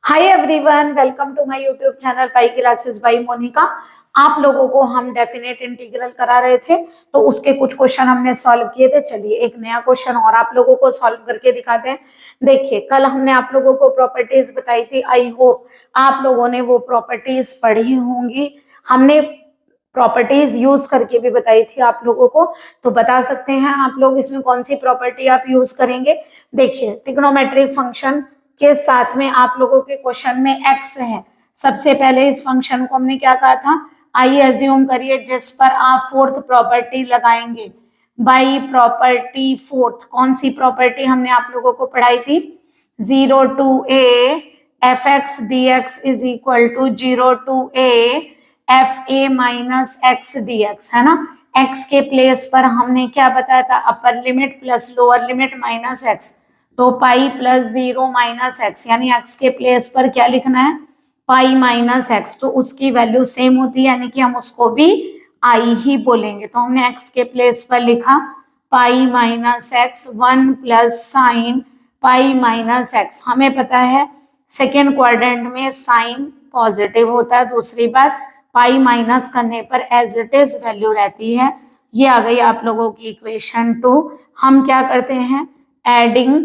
Hi everyone, welcome to my YouTube channel pi classes by Monika. आप लोगों को हम डेफिनेट इंटीग्रल करा रहे थे, तो उसके कुछ क्वेश्चन हमने सॉल्व किए थे। चलिए एक नया क्वेश्चन और आप लोगों को सॉल्व करके दिखाते हैं। देखिए, कल हमने आप लोगों को प्रॉपर्टीज बताई थी। आई होप आप लोगों ने वो प्रॉपर्टीज पढ़ी होंगी। हमने प्रॉपर्टीज यूज करके भी बताई थी आप लोगों को, तो बता सकते हैं आप लोग इसमें कौन सी प्रॉपर्टी आप यूज करेंगे। देखिए, ट्रिग्नोमेट्रिक फंक्शन के साथ में आप लोगों के क्वेश्चन में एक्स है। सबसे पहले इस फंक्शन को हमने क्या कहा था, आइए एज्यूम करिए जिस पर आप फोर्थ प्रॉपर्टी लगाएंगे। बाई प्रॉपर्टी फोर्थ, कौन सी प्रॉपर्टी हमने आप लोगों को पढ़ाई थी, 0 to a f x d x is equal to 0 to a f a minus x d x, है ना। एक्स के प्लेस पर हमने क्या बताया था, अपर limit plus lower limit minus x, तो पाई प्लस 0 माइनस एक्स, यानी एक्स के प्लेस पर क्या लिखना है, पाई माइनस एक्स, तो उसकी वैल्यू सेम होती है, यानी कि हम उसको भी आई ही बोलेंगे। तो हमने एक्स के प्लेस पर लिखा पाई minus x, 1 plus sine pi minus x. हमें पता है सेकेंड क्वाड्रेंट में साइन पॉजिटिव होता है। दूसरी बात, पाई माइनस करने पर एज इट इज वैल्यू रहती है। ये आ गई आप लोगों की इक्वेशन 2। हम क्या करते हैं, एडिंग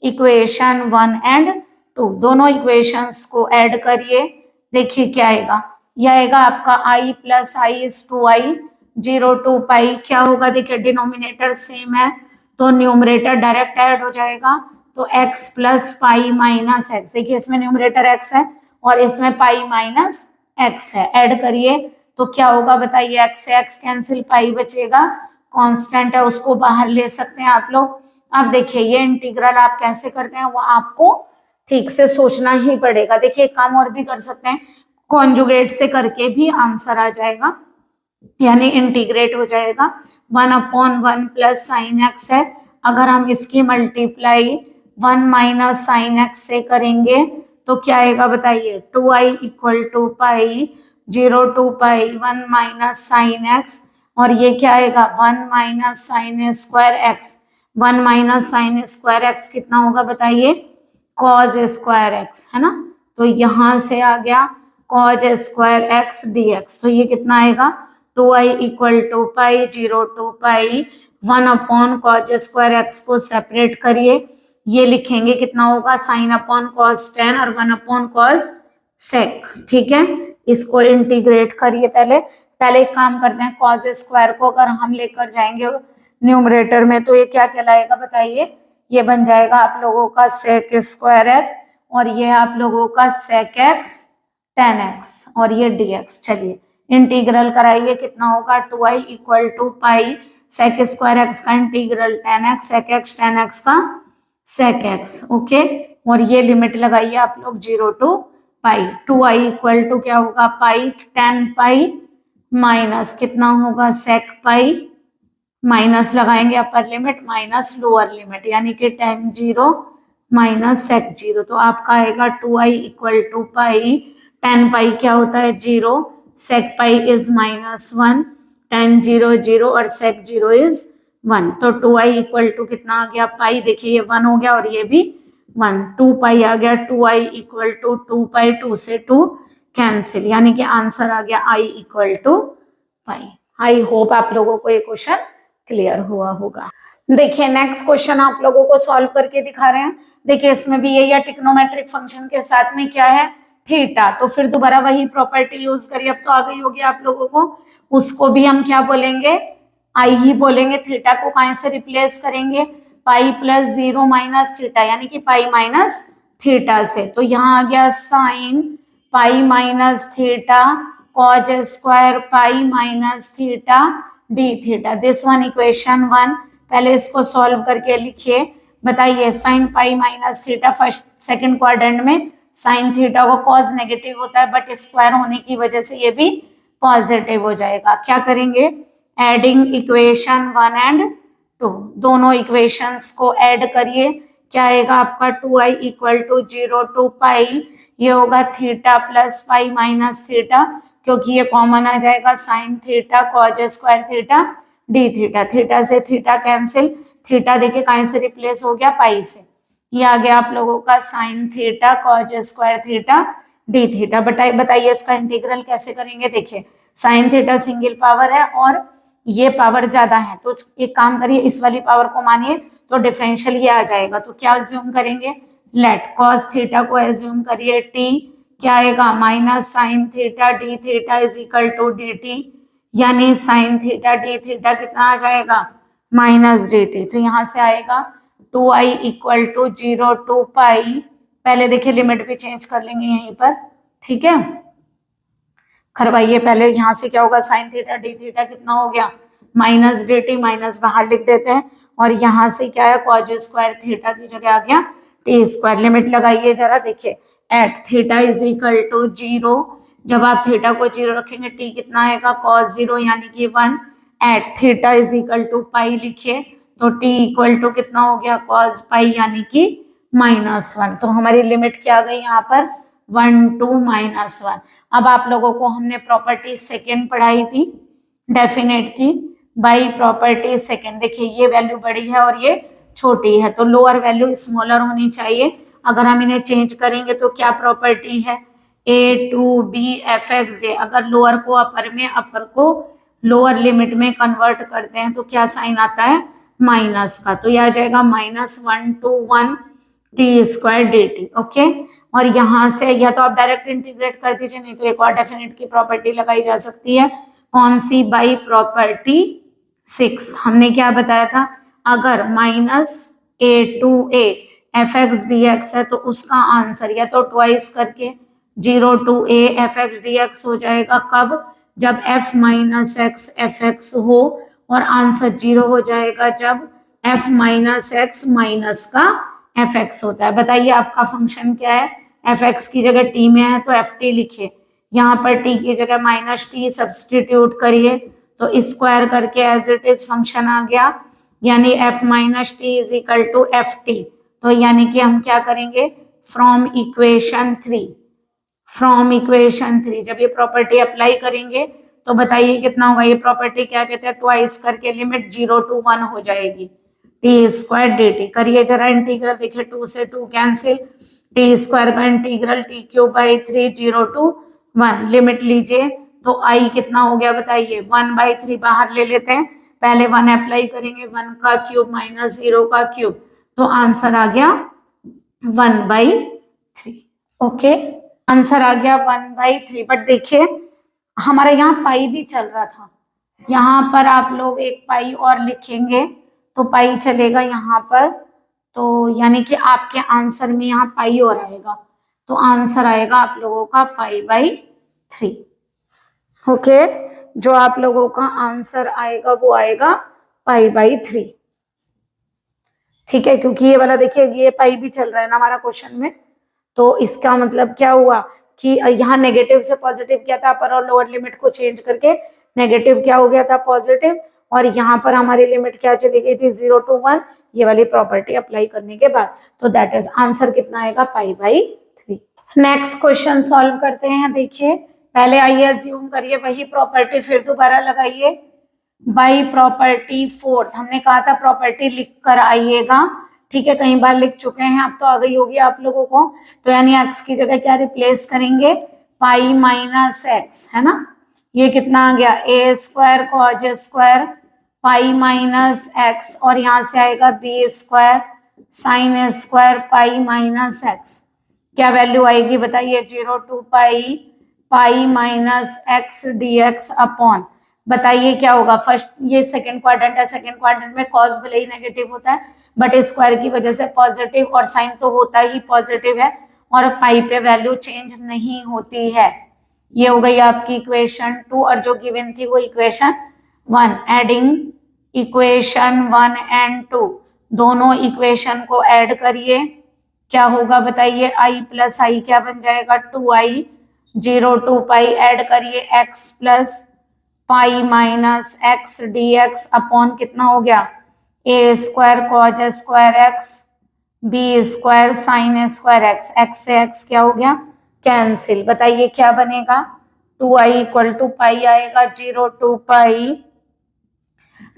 इक्वेशन 1 एंड 2, दोनों इक्वेशंस को ऐड करिए। देखिए क्या आएगा, यह आएगा आपका i plus I is 2i, 0 to पाई क्या होगा, देखिए डिनोमिनेटर सेम है तो न्यूमरेटर डायरेक्ट ऐड हो जाएगा, तो x plus pi minus x. देखिए इसमें न्यूमरेटर x है और इसमें पाई माइनस x है, ऐड करिए तो क्या होगा बताइए, x से x कैंसिल, पाई बचेगा, कांस्टेंट है उसको बाहर ले सकते हैं आप लोग। अब देखिए ये इंटीग्रल आप कैसे करते हैं वो आपको ठीक से सोचना ही पड़ेगा। देखिए काम और भी कर सकते हैं, कॉन्जुगेट से करके भी आंसर आ जाएगा, यानी इंटीग्रेट हो जाएगा। 1/1 प्लस साइन एक्स है, अगर हम इसकी मल्टीप्लाई 1 माइनस साइन एक्स से करेंगे तो क्या आएगा बताइए, 2i equal to pi 0 to pi 1 minus sine x, और ये क्या आएगा 1 minus sine square x. 1 minus sine square x कितना होगा बताइए, कॉज स्क्वायर एक्स, है ना। तो यहां से आ गया cos square x d x, तो ये कितना आएगा 2i equal to pi 0 to pi 1 upon cos square x को सेपरेट करिए, ये लिखेंगे कितना होगा, साइन अपॉन कॉस 10 और 1 अपॉन कॉस सेक। ठीक है, इसको इंटीग्रेट करिए। पहले एक काम करते हैं, कॉज स्क्वायर को अगर हम लेकर जाएंगे न्यूमरेटर में तो ये क्या कहलाएगा बताइए, ये बन जाएगा आप लोगों का सेक स्क्वायर एक्स, और ये आप लोगों का सेक एक्स टेन एक्स, और ये डी एक्स। चलिए इंटीग्रल कराइए, कितना होगा 2i equal to pi sec square x का integral tan x, sec x tan x का सेक एक्स। ओके, और ये लिमिट लगाइए आप लोग 0 to pi. 2i equal to क्या होगा, पाई टेन पाई माइनस कितना होगा सेक पाई, माइनस लगाएंगे upper limit minus lower limit, यानी कि टेन 0 माइनस सेक 0, तो आपका आएगा 2i equal to pi, tan pi क्या होता है 0, sec pi is minus 1, tan 0 0 और सेक 0 इज 1, तो 2i इक्वल टू कितना आ गया पाई, देखिए ये 1 हो गया और ये भी 1, 2 पाई आ गया, 2i इक्वल टू 2 पाई, 2 से 2 कैंसिल, यानी कि आंसर आ गया i equal to pi. I hope आप लोगों को ये क्वेश्चन क्लियर हुआ होगा। देखिए नेक्स्ट क्वेश्चन आप लोगों को सॉल्व करके दिखा रहे हैं। देखिए इसमें भी यही है, ट्रिग्नोमेट्रिक फंक्शन के साथ में क्या है, थीटा, तो फिर दोबारा वही प्रॉपर्टी यूज करिए, अब तो आ गई होगी आप लोगों को। उसको भी हम क्या बोलेंगे, आई ही बोलेंगे। थीटा को कहां से रिप्लेस करेंगे, पाई प्लस 0 माइनस थीटा, यानी कि पाई माइनस थीटा से, तो यहाँ आ गया sine pi minus theta cause square pi minus theta d theta, this one equation 1। पहले इसको सॉल्व करके लिखिए, बताइए sine pi minus theta, first second quadrant में साइन थीटा को कॉज नेगेटिव होता है बट स्क्वायर होने की वजह से ये भी पॉजिटिव हो जाएगा। क्या करेंगे, एडिंग इक्वेशन 1 एंड 2, दोनों इक्वेशंस को ऐड करिए, क्या आएगा आपका 2i इक्वल टू 0 to पाई, ये होगा theta plus pi minus theta, क्योंकि ये कॉमन आ जाएगा sine theta cause square theta d theta, theta से थीटा कैंसिल, थीटा देखिए कहीं से रिप्लेस हो गया, पाई से, ये आ गया आप लोगों का sine theta cause square theta d theta. बताइए इसका इंटीग्रल कैसे करेंगे। देखिए साइन थीटा सिंगल पावर है और ये पावर ज्यादा है, तो एक काम करिए इस वाली पावर को मानिए तो डिफरेंशियल ये आ जाएगा। तो क्या एज्यूम करेंगे, लेट कॉस थीटा को एज्यूम करिए टी, क्या आएगा minus sine theta d theta is equal to d t, यानी साइन थीटा डी थीटा कितना आ जाएगा माइनस डी टी। तो यहाँ से आएगा 2i इक्वल टू 0 टू पाई, पहले देखिए लिमिट भी चेंज कर लेंगे यहीं पर, ठीक है करवाइए। पहले यहाँ से क्या होगा साइन थीटा डी थीटा कितना हो गया माइनस डी टी, माइनस बाहर लिख देते हैं और यहाँ से क्या है कॉज स्क्वायर थीटा की जगह आ गया टी स्क्वायर। लिमिट लगाइए जरा, देखिए at theta is equal to 0, जब आप थीटा को 0 रखेंगे टी कितना आएगा कॉस 0 यानी कि 1, at theta is equal to pi लिखिए तो टी इक्वल टू कितना हो गया कॉस पाई यानी कि -1। तो हमारी लिमिट क्या आ गई यहाँ पर 1 टू -1। अब आप लोगों को हमने प्रॉपर्टी सेकेंड पढ़ाई थी डेफिनेट की बाई प्रॉपर्टी सेकेंड। देखिए ये वैल्यू बड़ी है और ये छोटी है तो लोअर वैल्यू स्मॉलर होनी चाहिए। अगर हम इन्हें चेंज करेंगे तो क्या प्रॉपर्टी है a to b f x जे, अगर लोअर को अपर में अपर को लोअर लिमिट में कन्वर्ट करते हैं तो क्या साइन आता है माइनस का, तो यह आ जाएगा -1 to 1 t square d t. Okay, और यहाँ से या तो आप डायरेक्ट इंटीग्रेट कर दीजिए, नहीं तो एक और डेफिनेट की प्रॉपर्टी लगाई जा सकती है। कौन सी, बाई प्रॉपर्टी 6। हमने क्या बताया था, अगर -a to a f x d x है तो उसका आंसर या तो ट्वाइस करके 0 to a f x d x हो जाएगा, कब, जब f minus x f x हो, और आंसर 0 हो जाएगा जब f माइनस एक्स माइनस का एफ एक्स होता है। बताइए आपका फंक्शन क्या है, एफ एक्स की जगह t में है तो एफ टी लिखिए, यहाँ पर t की जगह -t सब्सटीट्यूट करिए तो स्क्वायर करके एज इट इज फंक्शन आ गया, यानी f minus t is equal to f t. तो यानी कि हम क्या करेंगे फ्रॉम इक्वेशन 3 जब ये प्रॉपर्टी अप्लाई करेंगे तो बताइए कितना होगा, ये प्रॉपर्टी क्या कहते हैं ट्वाइस करके लिमिट 0 टू 1 हो जाएगी टी स्क्वायर डी टी। करिए जरा इंटीग्रल, देखिए 2 से 2 कैंसिल, टी स्क्वायर का integral t cube by 3 0 to 1, limit लीजिए तो आई कितना हो गया बताइए 1/3 बाहर ले लेते हैं, पहले 1 अप्लाई करेंगे 1 का क्यूब माइनस 0 का क्यूब, तो आंसर आ गया 1/3। ओके, आंसर आ गया 1/3। बट देखिए हमारे यहाँ पाई भी चल रहा था, यहाँ पर आप लोग एक पाई और लिखेंगे तो पाई चलेगा यहाँ पर, तो यानी कि आपके आंसर में यहाँ पाई और आएगा, तो आंसर आएगा आप लोगों का π/3। ओके, जो आप लोगों का आंसर आएगा वो आएगा π/3, ठीक है, क्योंकि ये वाला देखिए ये पाई भी चल रहा है ना हमारा क्वेश्चन में, तो इसका मतलब क्या हुआ कि यहाँ नेगेटिव से पॉजिटिव किया था, अपर और लोअर लिमिट को चेंज करके नेगेटिव क्या हो गया था पॉजिटिव, और यहाँ पर हमारी लिमिट क्या चली गई थी 0 टू 1, ये वाली प्रॉपर्टी अप्लाई करने के बाद, तो दैट इज आंसर कितना आएगा π/3। नेक्स्ट क्वेश्चन सॉल्व करते हैं। देखिए पहले आइए अज्यूम करिए वही प्रॉपर्टी फिर दोबारा लगाइए, बाई प्रॉपर्टी 4। हमने कहा था प्रॉपर्टी लिख कर आइएगा, ठीक है, कई बार लिख चुके हैं, अब तो आ गई होगी आप लोगों को। तो यानी x की जगह क्या रिप्लेस करेंगे पाई माइनस एक्स, है ना, ये कितना आ गया a square cos square pi minus x, और यहाँ से आएगा b square sine square pi minus x. क्या वैल्यू आएगी बताइए 0 to pi minus x d x upon, बताइए क्या होगा। फर्स्ट ये सेकंड क्वाड्रेंट है, सेकंड क्वाड्रेंट में कॉस भले ही नेगेटिव होता है बट स्क्वायर की वजह से पॉजिटिव, और साइन तो होता ही पॉजिटिव है, और पाई पे वैल्यू चेंज नहीं होती है। ये हो गई आपकी इक्वेशन 2, और जो गिवन थी वो इक्वेशन 1। एडिंग इक्वेशन 1 एंड 2, दोनों इक्वेशन को ऐड करिए, क्या होगा बताइए, आई प्लस आई क्या बन जाएगा 2i, 0 टू पाई ऐड करिए x plus pi minus x d x upon कितना हो गया a square cos square x b square sine square x, x से एक्स क्या हो गया कैंसिल। बताइए क्या बनेगा 2i इक्वल टू पाई आएगा 0 to pi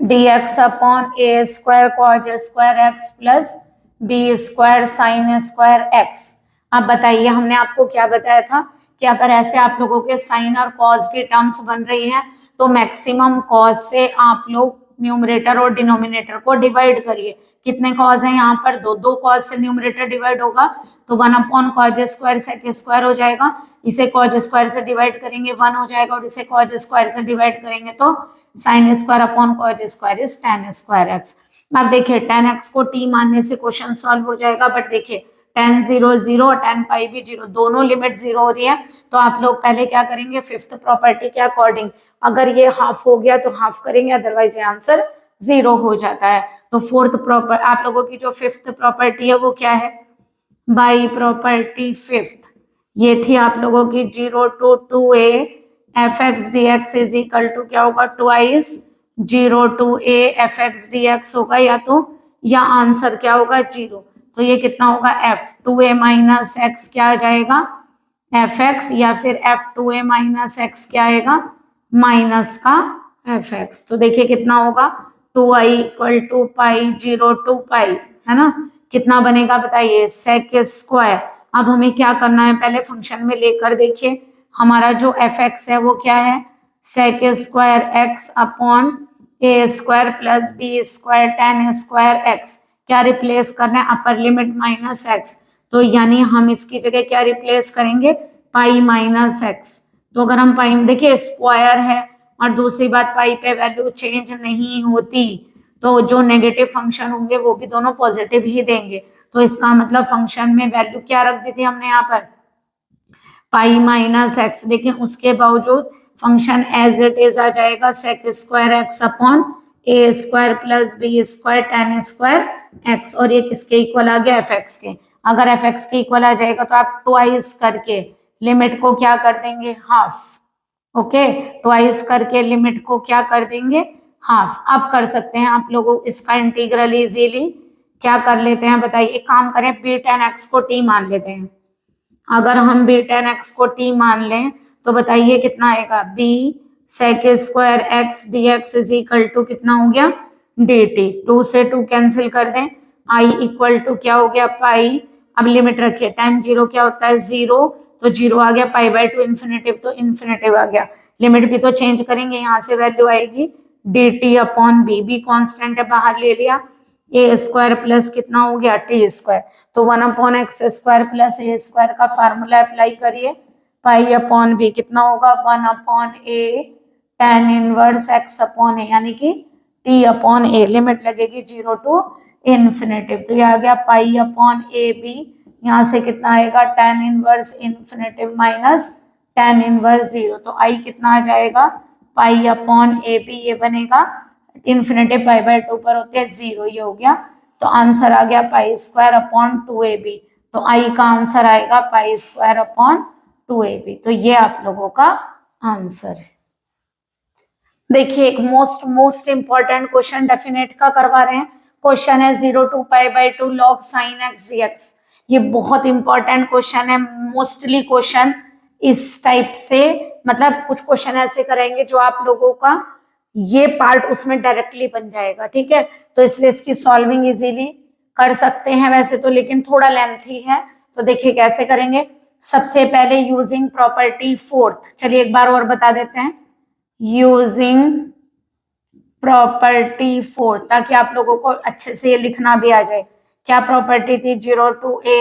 d x upon a square cos square x plus b square sine square x. अब बताइए हमने आपको क्या बताया था कि अगर ऐसे आप लोगों के साइन और कॉस की टर्म्स बन रही हैं तो मैक्सिमम कॉस से आप लोग न्यूमरेटर और डिनोमिनेटर को डिवाइड करिए। कितने कॉस हैं यहाँ पर? दो कॉस से न्यूमरेटर डिवाइड होगा तो 1/cos स्क्वायर सेक स्क्वायर हो जाएगा। इसे कॉज स्क्वायर से डिवाइड करेंगे 1 हो जाएगा और इसे कॉज स्क्वायर से डिवाइड करेंगे तो sine square upon cos square is tan square x. अब देखिए tan x को t मानने से क्वेश्चन सॉल्व हो जाएगा, बट देखिए tan 0 0 और tan पाई भी 0, दोनों लिमिट 0 हो रही है तो आप लोग पहले क्या करेंगे, फिफ्थ प्रॉपर्टी के अकॉर्डिंग अगर ये हाफ हो गया तो हाफ करेंगे, अदरवाइज ये आंसर 0 हो जाता है। तो फोर्थ प्रॉपर आप लोगों की जो फिफ्थ प्रॉपर्टी है वो क्या है? बाई प्रॉपर्टी फिफ्थ, ये थी आप लोगों की 0 to 2a f x d x is equal to क्या होगा? Twice 0 to a f x d x होगा या आंसर क्या होगा? 0। तो ये कितना होगा? f 2a माइनस एक्स क्या आ जाएगा? एफ एक्स, या फिर f 2a माइनस एक्स क्या आएगा? माइनस का एफ एक्स। तो देखिए कितना होगा? 2i equal to pi 0 to पाई, है ना? कितना बनेगा बताइए? Sec square. अब हमें क्या करना है, पहले फंक्शन में लेकर देखिए हमारा जो एफ एक्स है वो क्या है? Sec square x upon a square plus b square tan square x. क्या रिप्लेस करना है? अपर लिमिट माइनस एक्स, तो यानी हम इसकी जगह क्या रिप्लेस करेंगे? पाई माइनस एक्स। तो अगर हम पाई, देखिए स्क्वायर है और दूसरी बात पाई पे वैल्यू चेंज नहीं होती तो जो नेगेटिव फंक्शन होंगे वो भी दोनों पॉजिटिव ही देंगे। तो इसका मतलब फंक्शन में वैल्यू क्या रख दी थी हमने यहाँ पर? पाई माइनस एक्स, लेकिन उसके बावजूद फंक्शन एज इट इज आ जाएगा sec square x upon a square plus b square tan square x, और ये किसके इक्वल आ गया? एफ एक्स के। अगर एफ एक्स के इक्वल आ जाएगा तो आप ट्वाइस करके लिमिट को क्या कर देंगे? हाफ। ओके, ट्वाइस करके लिमिट को क्या कर देंगे? हाफ। अब कर सकते हैं आप लोगों इसका इंटीग्रल इजीली। क्या कर लेते हैं बताइए? एक काम करें, बी tan एक्स को टी मान लेते हैं। अगर हम बी tan एक्स को टी मान लें तो बताइए कितना आएगा? B sec square x d x is equal to कितना हो गया? D T. 2 से 2 कैंसिल कर दें, आई इक्वल टू क्या हो गया? पाई। अब लिमिट रखिए, टाइम 0 क्या होता है? 0, तो 0 आ गया, पाई बाय 2 इन्फिनेटिव, तो इन्फिनेटिव आ गया। लिमिट भी तो चेंज करेंगे, यहाँ से वैल्यू आएगी d t upon b. B constant है, बाहर ले लिया, ए स्क्वायर प्लस कितना हो गया? T square. तो 1/x square plus a square का फार्मूला अप्लाई करिए, पाई अपॉन बी कितना होगा? 1/a tan inverse x upon a, यानी कि t अपॉन ए। लिमिट लगेगी 0 to इन्फिनेटिव, तो ये आ गया पाई अपॉन ए बी। यहाँ से कितना आएगा? tan inverse infinitive minus tan inverse 0, तो आई कितना आ जाएगा? पाई अपॉन ए बी, ये बनेगा इन्फिनेटिव पाई बाय 2 पर होते हैं 0, ये हो गया। तो आंसर आ गया पाई स्क्वायर अपॉन 2ab। तो आई का आंसर आएगा पाई स्क्वायर अपॉन 2ab। तो ये आप लोगों का आंसर है। देखिए एक मोस्ट इंपॉर्टेंट क्वेश्चन डेफिनेट का करवा रहे हैं। क्वेश्चन है 0 to pi by 2 log sin x dx। ये बहुत इंपॉर्टेंट क्वेश्चन है। मोस्टली क्वेश्चन इस टाइप से, मतलब कुछ क्वेश्चन ऐसे करेंगे जो आप लोगों का ये पार्ट उसमें डायरेक्टली बन जाएगा, ठीक है? तो इसलिए इसकी सॉल्विंग इजीली कर सकते हैं वैसे तो, लेकिन थोड़ा लेंथी है। तो देखिए कैसे करेंगे। सबसे पहले यूजिंग प्रॉपर्टी फोर्थ, चलिए एक बार और बता देते हैं, यूजिंग प्रॉपर्टी फोर्थ, ताकि आप लोगों को अच्छे से ये लिखना भी आ जाए। क्या प्रॉपर्टी थी? 0 to a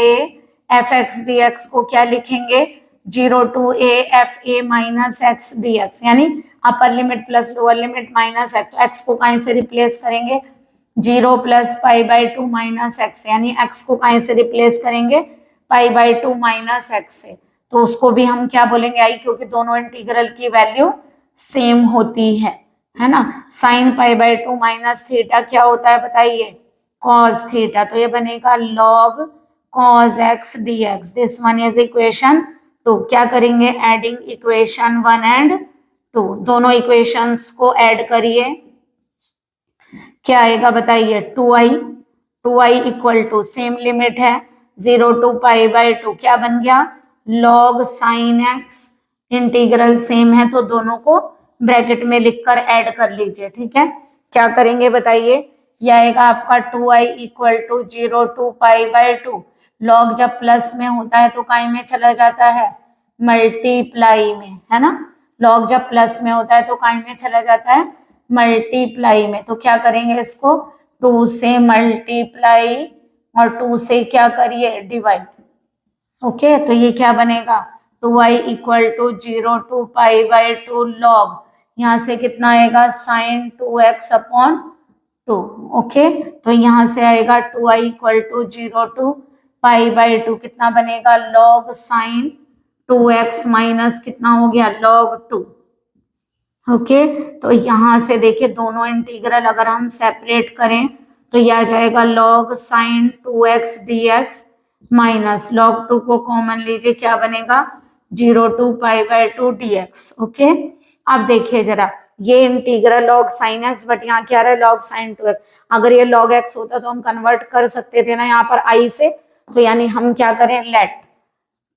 f x d x को क्या लिखेंगे? 0 to a f a minus x d x, यानी upper limit plus lower limit minus x. तो एक्स को कहीं से रिप्लेस करेंगे? 0 plus pi by 2 minus x, यानी एक्स को कहीं से रिप्लेस करेंगे? पाई बाय 2 माइनस एक्स से। तो उसको भी हम क्या बोलेंगे? आई, क्योंकि दोनों इंटीग्रल की वैल्यू सेम होती है ना? Sine pi by 2 minus theta क्या होता है बताइए? Cos theta. तो ये बनेगा log cos x d x. This one is equation 2। क्या करेंगे? एडिंग इक्वेशन 1 एंड 2, दोनों इक्वेशंस को ऐड करिए। क्या आएगा बताइए? 2i equal to same limit है 0 to पाई बाय 2, क्या बन गया? Log sine x. Integral same है तो दोनों को ब्रैकेट में लिखकर ऐड कर लीजिए, ठीक है? क्या करेंगे बताइए? ये आएगा आपका 2i equal to 0 to π/2। Log जब प्लस में होता है तो काय में चला जाता है, मल्टीप्लाई में, है ना। लॉग जब प्लस में होता है तो काय में चला जाता है, मल्टीप्लाई में। तो क्या करेंगे इसको, 2 से मल्टीप्लाई और 2 से क्या करिए, डिवाइड। ओके, तो ये क्या बनेगा, 2i equal to 0 to π/2 log, यहाँ से कितना आएगा, sin 2x अपॉन 2। ओके, तो यहाँ से आएगा 2i इक्वल टू 0 टू π/2, कितना बनेगा, लॉग sin 2x माइनस कितना हो गया, लॉग 2। ओके, तो यहाँ से देखिए दोनों इंटीग्रल अगर हम सेपरेट करें तो यह आ जाएगा log sin 2x dx minus log 2 को कॉमन लीजिए, क्या बनेगा, 0 टू π/2 dx। ओके, अब देखिए जरा, ये integral log sin x, but यहाँ क्या रहा है, log sin 2x। अगर ये log x होता तो हम कन्वर्ट कर सकते थे ना यहाँ पर i से, तो यानी हम क्या करें, लेट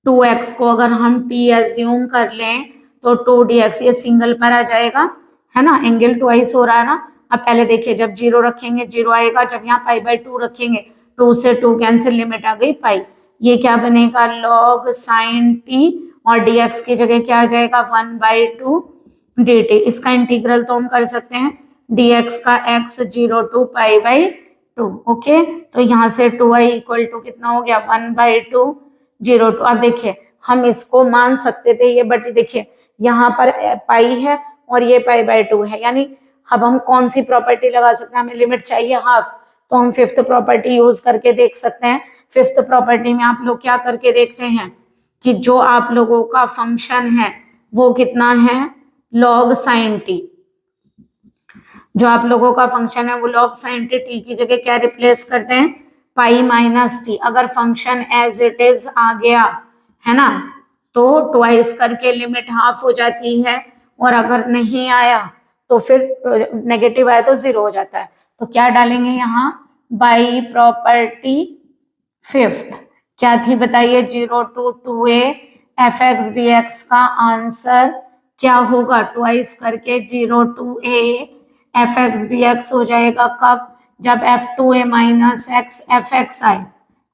2x को अगर हम t एज्यूम कर लें तो 2dx, ये सिंगल पर आ जाएगा, है ना, एंगल ट्वाइस हो रहा है ना। अब पहले देखिए, जब 0 रखेंगे 0 आएगा, जब यहाँ π/2 रखेंगे 2 से 2 कैंसिल, लिमिट आ गई पाई, ये क्या बनेगा, log sin t, और dx की जगह क्या आ जाएगा, 1/2 dt। इसका इंटीग्रल तो हम कर सकते हैं, dx का x 0 टू π/2। ओके, तो यहाँ से 2i इक्वल टू कितना हो गया, 1/2 0 टू। अब देखिए हम इसको मान सकते थे ये, बट देखिए यहाँ पर पाई है और ये π/2 है, यानी अब हम कौन सी प्रॉपर्टी लगा सकते हैं, हमें लिमिट चाहिए हाफ, तो हम फिफ्थ प्रॉपर्टी यूज करके देख सकते हैं। फिफ्थ प्रॉपर्टी में आप लोग क्या करके देखते हैं कि जो आप लोगों का फंक्शन है वो कितना है, log sin t। जो आप लोगों का फंक्शन है वो log sin t की जगह क्या रिप्लेस करते हैं, पाई माइनस टी। अगर फंक्शन एज इट इज आ गया है ना, तो ट्वाइस करके लिमिट हाफ हो जाती है, और अगर नहीं आया तो फिर नेगेटिव आया तो 0 हो जाता है। तो क्या डालेंगे यहाँ, बाई प्रॉपर्टी फिफ्थ, क्या थी बताइए, 0 टू 2a fx dx का आंसर क्या होगा, ट्वाइस करके 0 टू a fx dx हो जाएगा, कब, जब f2a माइनस x fx आए,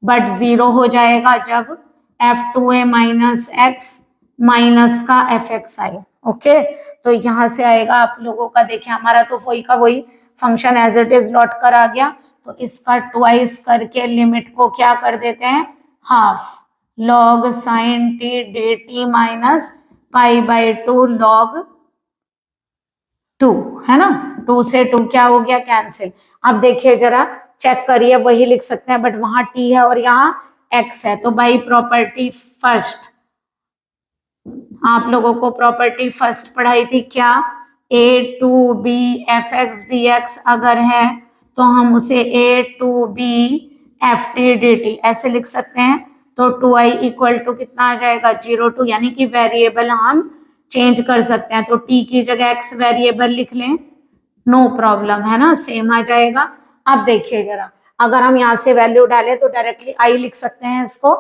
बट 0 हो जाएगा जब f2a माइनस x माइनस का fx आए। ओके, तो यहाँ से आएगा आप लोगों का, देखिए हमारा तो वही का वही फंक्शन एज इट इज लौट कर आ गया, तो इसका ट्वाइस करके लिमिट को क्या कर देते हैं, half, log sin t dt minus π/2 log 2, है ना, 2 से 2 क्या हो गया, कैंसिल। अब देखिए जरा चेक करिए, वही लिख सकते हैं बट वहां t है और यहाँ x है, तो बाई प्रॉपर्टी फर्स्ट, आप लोगों को प्रॉपर्टी फर्स्ट पढ़ाई थी क्या, a to b fx dx अगर है तो हम उसे a to b ft dt ऐसे लिख सकते हैं। तो 2i इक्वल टू कितना आ जाएगा, 0 टू, यानी कि वेरिएबल हम चेंज कर सकते हैं, तो t की जगह x वेरिएबल लिख लें, नो प्रॉब्लम, है ना, सेम आ जाएगा। अब देखिए जरा, अगर हम यहाँ से वैल्यू डालें तो डायरेक्टली i लिख सकते हैं इसको,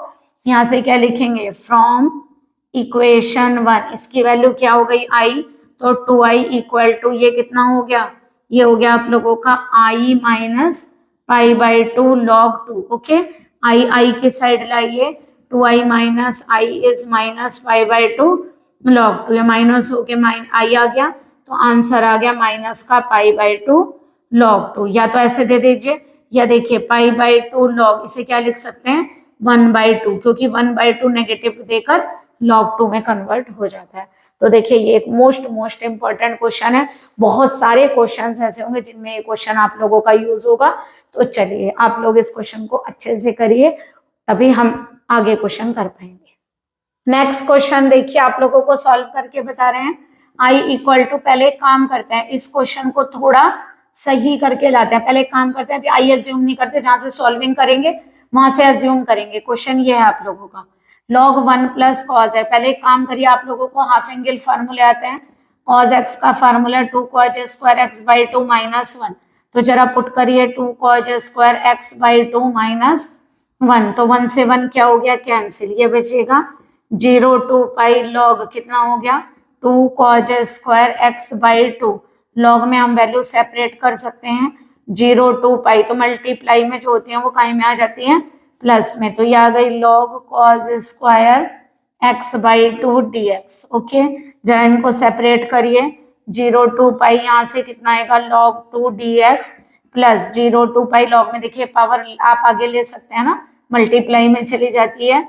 यहाँ से क्या लिखेंगे, फ्रॉम इक्वेशन 1, इसकी वैल्यू क्या हो गई, i, तो 2i इक्वल टू ये कितना हो गया, ये हो गया आप लोगों का i minus π/2 log 2। Okay, i की साइड लाइए, 2i minus i is minus π/2 log 2, ये माइनस हो के i आ गया, तो आंसर आ गया माइनस का π/2 log 2। या तो ऐसे दे दीजिए, या देखिए π/2 log, इसे क्या लिख सकते हैं, 1/2, क्योंकि 1/2 नेगेटिव देकर log 2 में कन्वर्ट हो जाता है। तो देखिए ये एक मोस्ट इंपॉर्टेंट क्वेश्चन है, बहुत सारे क्वेश्चन ऐसे होंगे जिनमें ये क्वेश्चन आप लोगों का यूज होगा। तो चलिए आप लोग इस क्वेश्चन को अच्छे से करिए, तभी हम आगे क्वेश्चन कर पाएंगे। नेक्स्ट क्वेश्चन देखिए, आप लोगों को सॉल्व करके बता रहे हैं, i इक्वल टू, पहले एक काम करते हैं, इस क्वेश्चन को थोड़ा सही करके लाते हैं। पहले एक काम करते हैं, अभी i एज्यूम नहीं करते, जहां से सॉल्विंग करेंगे वहां से एज्यूम करेंगे। क्वेश्चन ये है आप लोगों का, log 1 प्लस कॉज है। पहले एक काम करिए, आप लोगों को हाफ एंगल फार्मूले आते हैं, कॉज x का formula 2 cos square x/2 minus 1, तो जरा पुट करिए 2 cos स्क्वायर x/2 माइनस 1, तो 1 से 1 क्या हो गया, कैंसिल, ये बचेगा 0 टू पाई लॉग कितना हो गया, 2 cos स्क्वायर x/2, लॉग में हम वैल्यू सेपरेट कर सकते हैं, 0 टू पाई, तो मल्टीप्लाई में जो होती है वो काई में आ जाती है, प्लस में, तो ये आ गई log cos square x/2 dx। Okay, जरा इनको सेपरेट करिए, 0 टू पाई यहाँ से कितना आएगा log 2 dx plus 0 to pi, log में देखिए पावर आप आगे ले सकते हैं ना, मल्टीप्लाई में चली जाती है,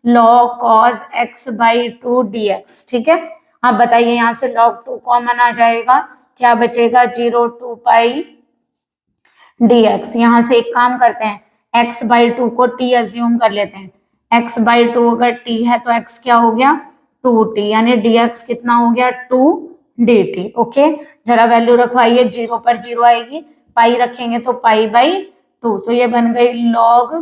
log cos x/2 dx। ठीक है, अब बताइए यहाँ से log 2 कॉमन आ जाएगा, क्या बचेगा 0 टू पाई dx। यहाँ से एक काम करते हैं, x/2 को t अज्यूम कर लेते हैं, x/2 अगर t है तो x क्या हो गया 2t, यानी dx कितना हो गया 2 dt। ओके, जरा वैल्यू रखवाइए, 0 पर 0 आएगी, पाई रखेंगे तो पाई/2, तो ये बन गई log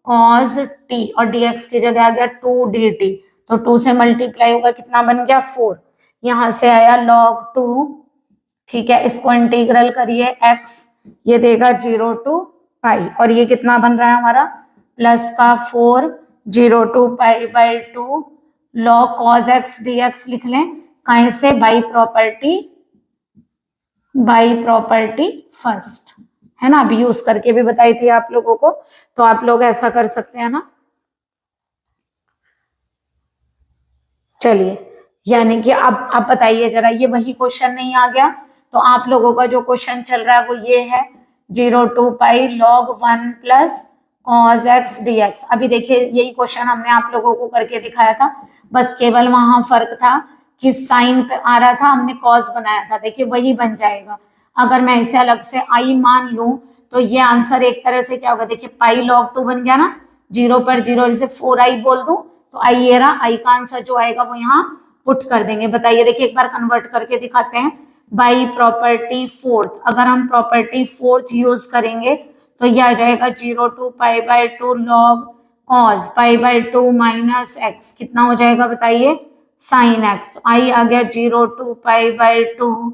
cos t और dx की जगह आ गया 2 dt, तो 2 से मल्टीप्लाई होगा, कितना बन गया 4, यहाँ से आया log 2। ठीक है, इसको इंटीग्रल करिए x, ये देगा 0 टू पाई, और ये कितना बन रहा है हमारा प्लस का 4, 0 टू पाई/2 log cos x dx लिख लें, कहीं से बाई प्रॉपर्टी फर्स्ट, है ना, अभी यूज करके भी बताई थी आप लोगों को, तो आप लोग ऐसा कर सकते हैं ना। चलिए, यानी कि अब आप बताइए जरा, ये वही क्वेश्चन नहीं आ गया, तो आप लोगों का जो क्वेश्चन चल रहा है वो ये है 0 to pi log 1 plus cos x dx। अभी देखिए यही क्वेश्चन हमने आप लोगों को करके दिखाया था, बस केवल वहां फर्क था कि साइन पे आ रहा था, हमने cos बनाया था, देखिए वही बन जाएगा। अगर मैं इसे अलग से i मान लूं तो ये आंसर एक तरह से क्या होगा, देखिए पाई log 2 बन गया ना, 0 पर 0 इसे 4i बोल दूं तो i ये रहा, i का आंसर जो आएगा वो यहाँ पुट कर देंगे। बताइए, देखिए एक बार कन्वर्ट करके दिखाते हैं, बाई प्रॉपर्टी फोर्थ, अगर हम प्रॉपर्टी फोर्थ यूज करेंगे तो ये आ जाएगा 0 टू पाई/2 log cos पाई/2 माइनस x, कितना हो जाएगा बताइए साइन x, तो आई आ गया 0 टू पाई/2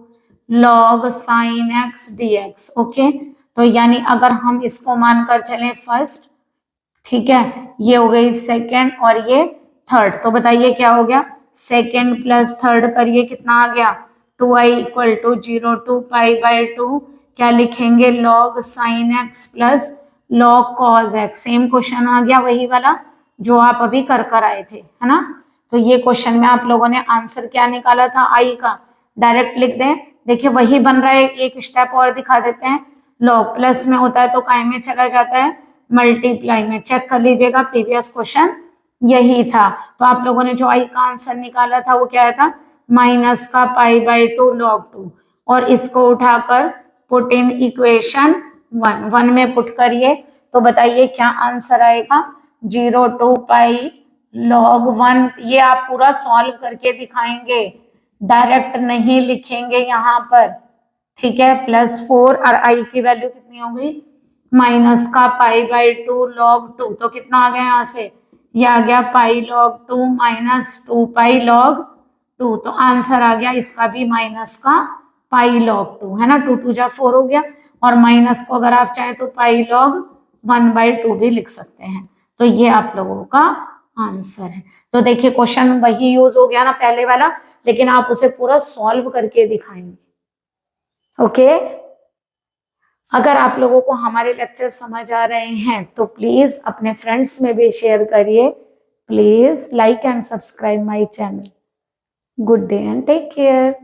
log sine x dx। Okay, तो यानी अगर हम इसको मानकर चलें फर्स्ट, ठीक है, ये हो गई सेकेंड और ये थर्ड, तो बताइए क्या हो गया, सेकेंड प्लस थर्ड करिए, कितना आ गया 2i इक्वल टू 0 टू पाई/2, क्या लिखेंगे log sine x plus log cos x। Same question आ गया वही वाला जो आप अभी कर आए थे, है ना। तो ये क्वेश्चन में आप लोगों ने आंसर क्या निकाला था i का, डायरेक्ट लिख दें, देखिए वही बन रहा है, एक स्टेप और दिखा देते हैं, log प्लस में होता है तो काय में चला जाता है, मल्टीप्लाई में, चेक कर लीजिएगा प्रीवियस क्वेश्चन यही था। तो आप लोगों ने जो आई का आंसर निकाला था वो क्या था, माइनस का पाई/2 log 2, और इसको उठाकर पुट इन इक्वेशन 1 में पुट करिए, तो बताइए क्या आंसर आएगा 0 टू पाई log 1। ये आप पूरा सॉल्व करके दिखाएंगे, डायरेक्ट नहीं लिखेंगे यहाँ पर, ठीक है, +4 और आई की वैल्यू कितनी हो गई माइनस का पाई/2 log 2, तो कितना आ गया यहाँ से, ये आ गया पाई log 2 माइनस 2 पाई log 2, तो आंसर आ गया इसका भी माइनस का पाई log 2, है ना, 2 2 जा 4 हो गया, और माइनस को अगर आप चाहे तो पाई log 1/2 भी लिख सकते हैं, तो ये आप लोगों का आंसर है। तो देखिए क्वेश्चन वही यूज हो गया ना पहले वाला, लेकिन आप उसे पूरा सॉल्व करके दिखाएंगे। ओके, अगर आप लोगों को हमारे लेक्चर समझ आ रहे हैं तो प्लीज अपने फ्रेंड्स में भी शेयर करिए, please like and subscribe my channel. Good day and take care.